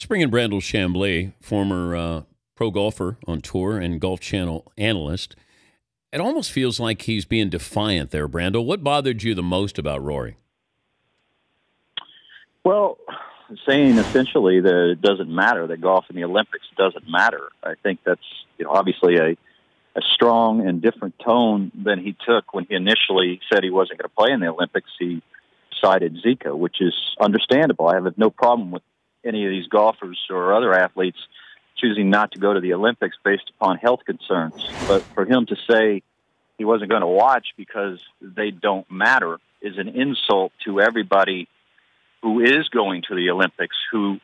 bring in Brandel Chamblee, former pro golfer on tour and Golf Channel analyst. It almost feels like he's being defiant there, Brandel. What bothered you the most about Rory? Well, saying essentially that it doesn't matter, that golf in the Olympics doesn't matter. I think that's obviously a strong and different tone than he took when he initially said he wasn't going to play in the Olympics. He cited Zika, which is understandable. I have no problem with any of these golfers or other athletes choosing not to go to the Olympics based upon health concerns. But for him to say he wasn't going to watch because they don't matter is an insult to everybody who is going to the Olympics, who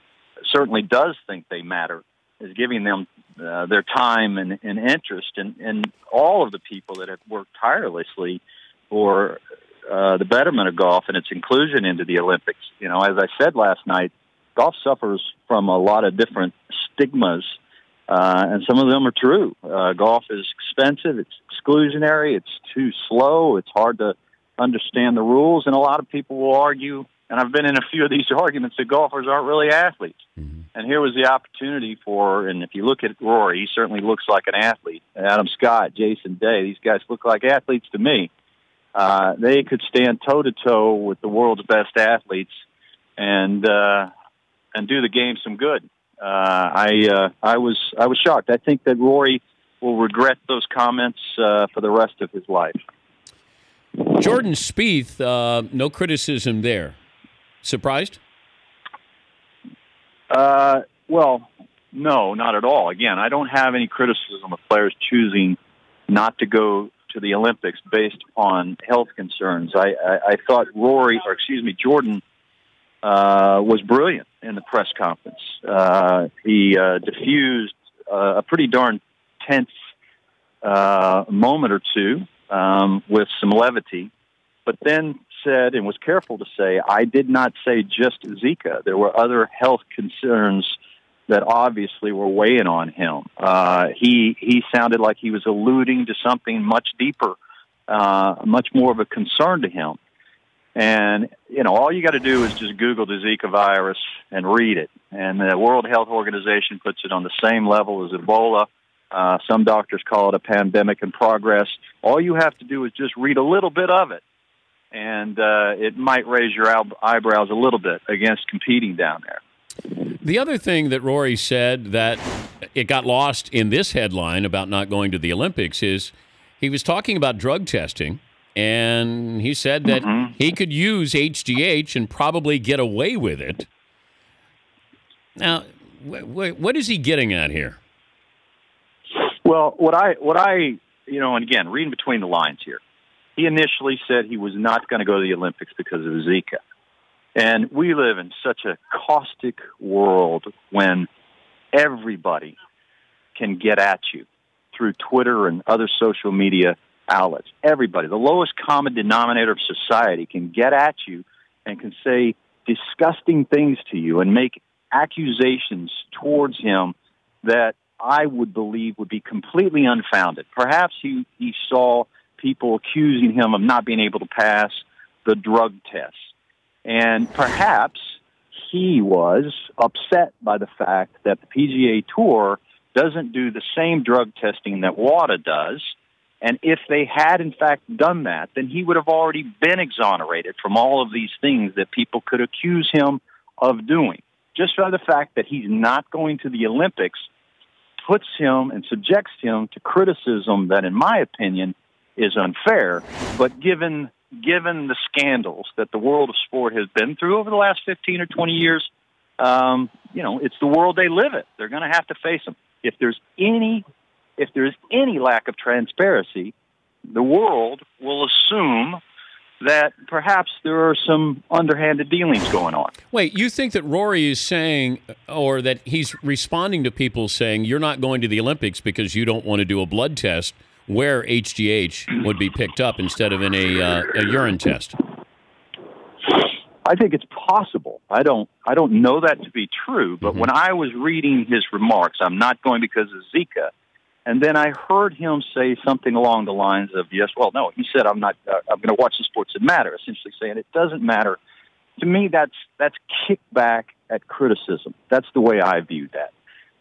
certainly does think they matter, is giving them their time and interest, and all of the people that have worked tirelessly for the betterment of golf and its inclusion into the Olympics. As I said last night, golf suffers from a lot of different stigmas, and some of them are true. Golf is expensive, it's exclusionary, it's too slow, it's hard to understand the rules, and a lot of people will argue, and I've been in a few of these arguments, that golfers aren't really athletes. Mm-hmm. And here was the opportunity and if you look at Rory, he certainly looks like an athlete. Adam Scott, Jason Day, these guys look like athletes to me. They could stand toe-to-toe with the world's best athletes and do the game some good. I was shocked. I think that Rory will regret those comments for the rest of his life. Jordan Spieth, no criticism there. Surprised? Well, no, not at all. Again, I don't have any criticism of players choosing not to go to the Olympics based on health concerns. I thought Jordan was brilliant in the press conference. He diffused a pretty darn tense moment or two with some levity, but then said and was careful to say, I did not say just Zika. There were other health concerns that obviously were weighing on him. He sounded like he was alluding to something much deeper, much more of a concern to him. And, all you got to do is just Google the Zika virus and read it. And the World Health Organization puts it on the same level as Ebola. Some doctors call it a pandemic in progress. All you have to do is just read a little bit of it, and it might raise your eyebrows a little bit against competing down there. The other thing that Rory said that it got lost in this headline about not going to the Olympics is he was talking about drug testing, and he said that he could use HGH and probably get away with it. Now, what is he getting at here? Well, what I and again, reading between the lines here, he initially said he was not going to go to the Olympics because of Zika. And we live in such a caustic world when everybody can get at you through Twitter and other social media outlets. Everybody, the lowest common denominator of society, can get at you and can say disgusting things to you and make accusations towards him that I would believe would be completely unfounded. Perhaps he saw people accusing him of not being able to pass the drug test. And perhaps he was upset by the fact that the PGA Tour doesn't do the same drug testing that WADA does. And if they had, in fact, done that, then he would have already been exonerated from all of these things that people could accuse him of doing. Just by the fact that he's not going to the Olympics puts him and subjects him to criticism that, in my opinion, is unfair. But given the scandals that the world of sport has been through over the last 15 or 20 years, it's the world they live in. They're going to have to face them. If there's any lack of transparency, the world will assume that perhaps there are some underhanded dealings going on. Wait, you think that Rory is saying, or that he's responding to people saying, you're not going to the Olympics because you don't want to do a blood test where HGH would be picked up instead of in a urine test? I think it's possible. I don't know that to be true, but when I was reading his remarks, I'm not going because of Zika, and then I heard him say something along the lines of, he said, I'm going to watch the sports that matter, essentially saying it doesn't matter. To me, that's kickback at criticism. That's the way I view that.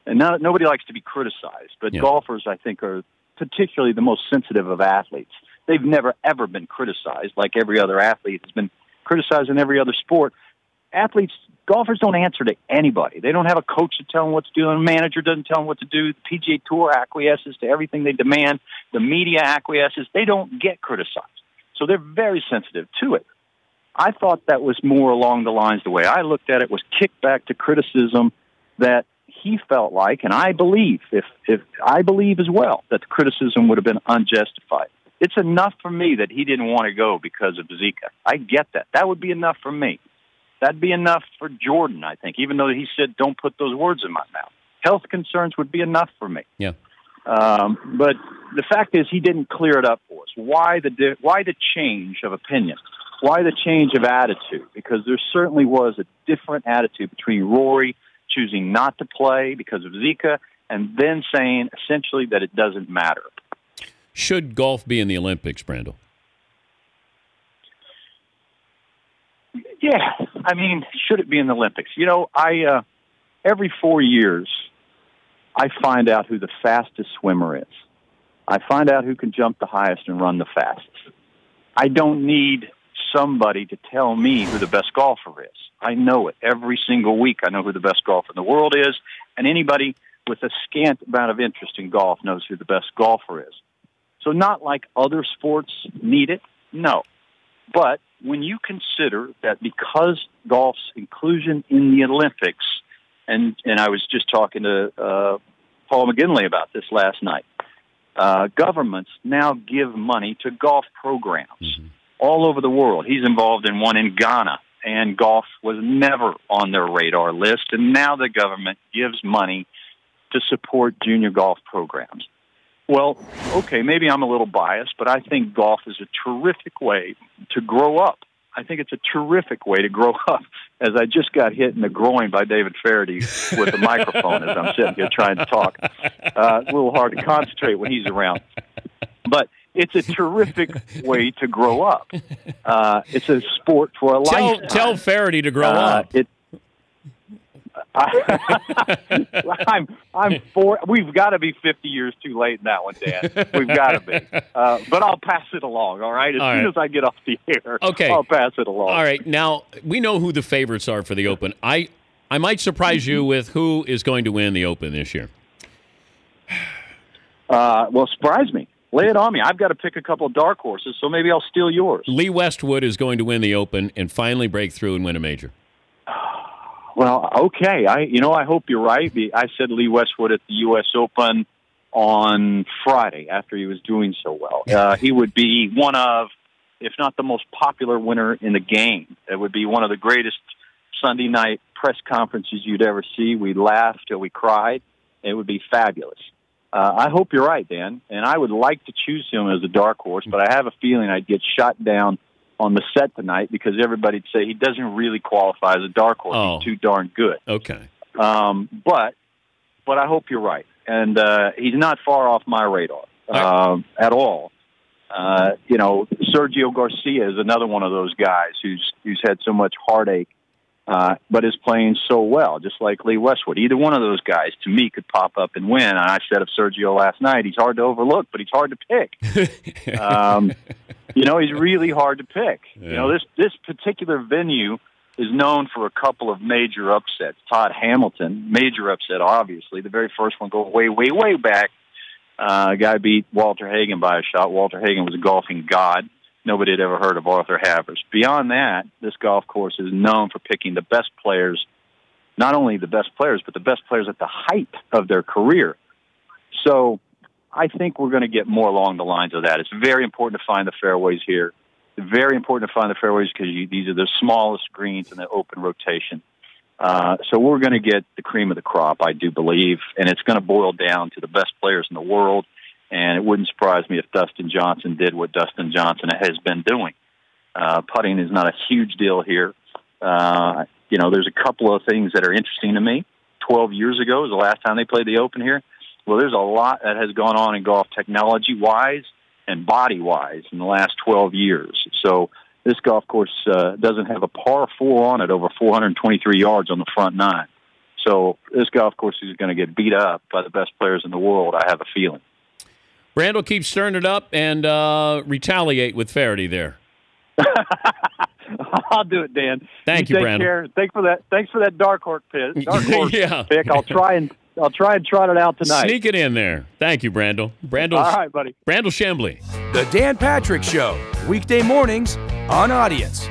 And nobody likes to be criticized, but golfers, I think, are particularly the most sensitive of athletes. They've never, ever been criticized like every other athlete has been criticized in every other sport. Golfers don't answer to anybody. They don't have a coach to tell them what to do, and a manager doesn't tell them what to do. The PGA Tour acquiesces to everything they demand. The media acquiesces. They don't get criticized. So they're very sensitive to it. I thought that was more along the lines, the way I looked at it, was kickback to criticism that he felt like, and I believe, if I believe as well, that the criticism would have been unjustified. It's enough for me that he didn't want to go because of Zika. I get that. That would be enough for me. That'd be enough for Jordan, I think, even though he said, don't put those words in my mouth. Health concerns would be enough for me. Yeah. But the fact is he didn't clear it up for us. Why the change of opinion? Why the change of attitude? Because there certainly was a different attitude between Rory choosing not to play because of Zika and then saying essentially that it doesn't matter. Should golf be in the Olympics, Brandel? Yeah, I mean, should it be in the Olympics? You know, every 4 years, I find out who the fastest swimmer is. I find out who can jump the highest and run the fastest. I don't need somebody to tell me who the best golfer is. I know it every single week. I know who the best golfer in the world is, and anybody with a scant amount of interest in golf knows who the best golfer is. So not like other sports need it, no. But when you consider that because golf's inclusion in the Olympics, and I was just talking to Paul McGinley about this last night, governments now give money to golf programs all over the world. He's involved in one in Ghana, and golf was never on their radar list, and now the government gives money to support junior golf programs. Well, okay, maybe I'm a little biased, but I think golf is a terrific way to grow up. I think it's a terrific way to grow up. As I just got hit in the groin by David Faraday with a microphone as I'm sitting here trying to talk. It's a little hard to concentrate when he's around. But it's a terrific way to grow up. It's a sport for a lifetime. Tell Faraday to grow up. I'm four. We've got to be 50 years too late in that one, Dan. We've got to be. But I'll pass it along. All right. As soon as I get off the air, okay, I'll pass it along. All right. Now we know who the favorites are for the Open. I might surprise you with who is going to win the Open this year. Well, surprise me. Lay it on me. I've got to pick a couple of dark horses, so maybe I'll steal yours. Lee Westwood is going to win the Open and finally break through and win a major. Well, okay. I hope you're right. I said Lee Westwood at the U.S. Open on Friday after he was doing so well. He would be one of, if not the most popular winner in the game. It would be one of the greatest Sunday night press conferences you'd ever see. We laughed till we cried. It would be fabulous. I hope you're right, Dan, and I would like to choose him as a dark horse, but I have a feeling I'd get shot down on the set tonight because everybody'd say he doesn't really qualify as a dark horse. Oh. He's too darn good. Okay. But I hope you're right. And he's not far off my radar at all. Sergio Garcia is another one of those guys who's had so much heartache, but is playing so well, just like Lee Westwood. Either one of those guys, to me, could pop up and win. And I said of Sergio last night, he's hard to overlook, but he's hard to pick. He's really hard to pick. Yeah. This particular venue is known for a couple of major upsets. Todd Hamilton, major upset, obviously. The very first one goes way, way, way back. A guy beat Walter Hagen by a shot. Walter Hagen was a golfing god. Nobody had ever heard of Arthur Havers. Beyond that, this golf course is known for picking the best players, not only the best players, but the best players at the height of their career. So I think we're going to get more along the lines of that. It's very important to find the fairways here. It's very important to find the fairways because these are the smallest greens in the open rotation. So we're going to get the cream of the crop, I do believe, and it's going to boil down to the best players in the world. And it wouldn't surprise me if Dustin Johnson did what Dustin Johnson has been doing. Putting is not a huge deal here. There's a couple of things that are interesting to me. 12 years ago was the last time they played the Open here. Well, there's a lot that has gone on in golf technology-wise and body-wise in the last 12 years. So this golf course doesn't have a par 4 on it over 423 yards on the front 9. So this golf course is going to get beat up by the best players in the world, I have a feeling. Brandel, keep stirring it up and retaliate with Faraday there. I'll do it, Dan. Thank you, Brandel. Care. Thanks for that dark horse pick. Yeah. Pick. I'll try and trot it out tonight. Sneak it in there. Thank you, Brandel. All right, buddy. Brandel Chamblee. The Dan Patrick Show, weekday mornings on Audience.